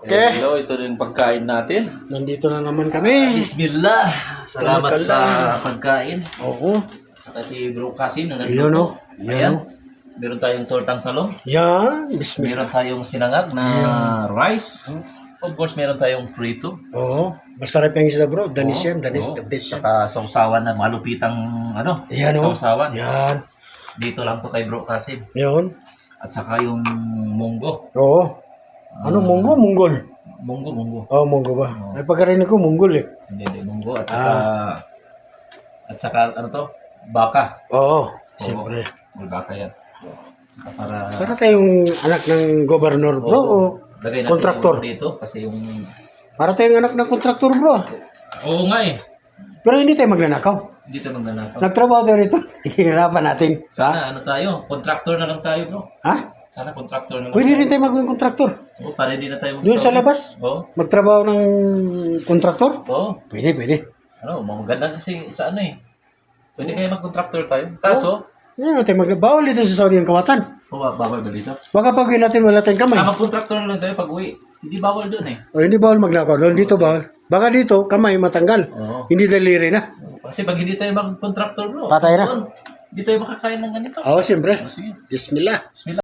Okay. Hello, ito din pagkain natin. Nandito na naman kami. Bismillah. Salamat Tumakal sa lang. pagkain. Oo. Saka si Bro Kasim. Ayun o. Ayan. Meron tayong tortang talong. Yan. Bismillah. Meron tayong sinangag na rice. Of course, meron tayong prito. Oo. Masarap yung isda bro. Danis Oo, yan. Danis. oo. The best yan. Saka sausawan na malupitang Yan o. sausawan. Yan. Dito lang to kay Bro Kasim. Yun. At saka yung munggo. Oo. Ano munggo? Munggol. Munggo. Oo, munggo ba? Ay pagkarinig ko munggol eh. Hindi, munggo. At saka ano to? Baka. Oo. Siyempre. May baka yan. Para Para tayong anak ng gobernador bro o lagay natin kontraktor. yung dito kasi yung Para tayong anak ng kontraktor bro. oo nga eh. Pero hindi tayo magnanakaw. Dito nang nanakaw. Nagtrabaho tayo rito. Hihirapan natin. Sana ano tayo? Contractor na lang tayo, bro. Ha? Sana contractor na lang. Pwede rin tayo maging kontraktor. Oo, para hindi na tayo Doon sa labas? Oo. Magtrabaho ng kontraktor? Oo. Pwede. Ano, maganda kasi sa ano eh. Pwede kaya mag-contractor tayo. Kaso, Hindi naman tayo magbawal dito sa Saudi ang kawatan. bawal ba dito? Baka pag natin wala tayong kamay. Mag-contractor na lang tayo pag uwi. Hindi bawal doon eh. O hindi bawal magnakaw. Doon dito bawal. Baka dito, kamay matanggal. Oo. Hindi daliri na. Kasi pag hindi tayo mag-contractor, bro. Patay na. doon, Hindi tayo makakain ng ganito. Oo, siyempre. Sige. Bismillah. Bismillah.